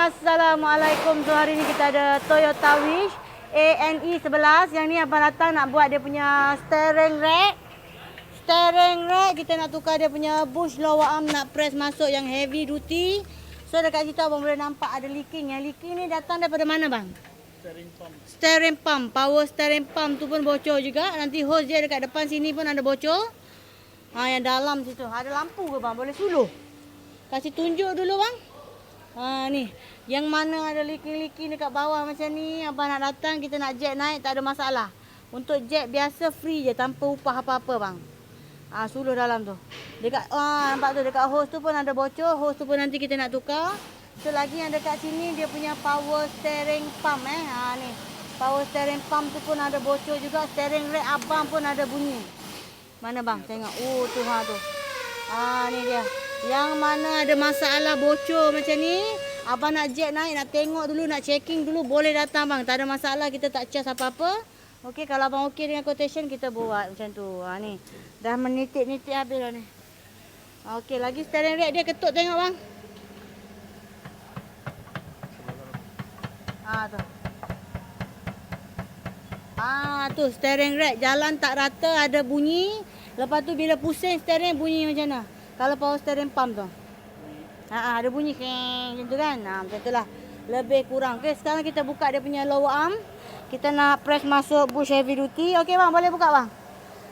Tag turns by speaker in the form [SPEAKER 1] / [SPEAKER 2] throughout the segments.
[SPEAKER 1] Assalamualaikum. So hari ni kita ada Toyota Wish ANE 11. Yang ni abang datang nak buat dia punya steering rack. Steering rack kita nak tukar dia punya bush lower arm, nak press masuk yang heavy duty. So dekat situ abang boleh nampak ada leaking. Yang leaking ni datang daripada mana bang?
[SPEAKER 2] Steering pump.
[SPEAKER 1] Steering pump. Power steering pump tu pun bocor juga. Nanti hose dia dekat depan sini pun ada bocor. Yang dalam situ ada lampu ke bang? Boleh suluh. Kasih tunjuk dulu bang. Ni, yang mana ada leaking-leaking dekat bawah macam ni, abang nak datang, kita nak jack naik, tak ada masalah. Untuk jack biasa free je, tanpa upah apa-apa bang. Suluh dalam tu. Dekat nampak tu, dekat hose tu pun ada bocor, hose tu pun nanti kita nak tukar. So lagi yang dekat sini dia punya power steering pump ni. Power steering pump tu pun ada bocor juga, steering rack abang pun ada bunyi. Mana bang? Tengok. Tu tu. Ni dia. Yang mana ada masalah bocor macam ni, abang nak jack naik, nak tengok dulu, nak checking dulu, boleh datang bang. Tak ada masalah, kita tak charge apa-apa. Okey, kalau abang okey dengan quotation, kita buat macam tu. Ni, dah menitik-nitik habis dah ni. Okey, lagi steering rack dia ketuk, tengok bang. Tu. Tu steering rack jalan tak rata, ada bunyi. Lepas tu bila pusing steering bunyi macam mana? Kalau power steering pump tu. Ada bunyi macam tu kan. Macam itulah. Lebih kurang. Okey, sekarang kita buka dia punya lower arm. Kita nak press masuk bush heavy duty. Okey bang, boleh buka bang.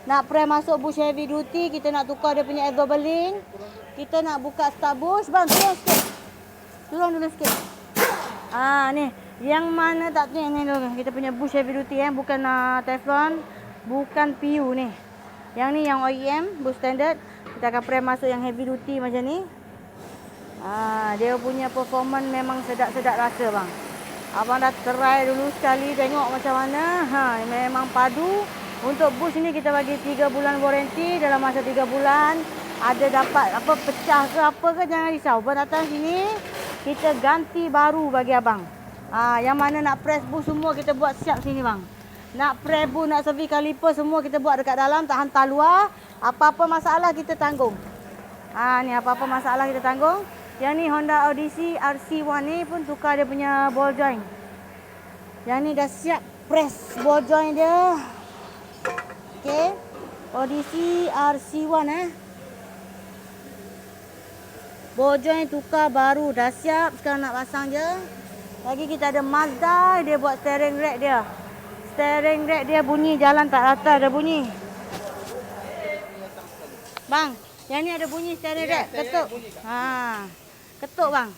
[SPEAKER 1] Nak press masuk bush heavy duty, kita nak tukar dia punya elbow link. Kita nak buka start bush. Bang, turun sikit. Turun dulu sikit. Ni. Yang mana tak tengok ni dulu. Kita punya bush heavy duty bukan Teflon, bukan PU ni. Yang ni yang OEM, bush standard. Kita akan press masuk yang heavy duty macam ni. Dia punya performance memang sedap-sedap rasa bang. Abang dah try dulu sekali, tengok macam mana. Memang padu. Untuk bush ni kita bagi 3 bulan warranty. Dalam masa 3 bulan ada dapat apa pecah ke apa ke, jangan risau. Abang datang sini, kita ganti baru bagi abang. Yang mana nak press bush semua kita buat siap sini bang. Nak press bush, nak servis kaliper semua kita buat dekat dalam, tak hantar luar. Apa-apa masalah kita tanggung. Ni apa-apa masalah kita tanggung. Yang ni Honda Odyssey RC1 ni pun tukar dia punya ball joint. Yang ni dah siap press ball joint dia. Okey. Odyssey RC1 ball joint tukar baru, dah siap, sekarang nak pasang je. Lagi kita ada Mazda, dia buat steering rack dia. Steering rack dia bunyi jalan tak rata, ada bunyi. Bang, yang ni ada bunyi steering rack, ketuk. Ketuk bang.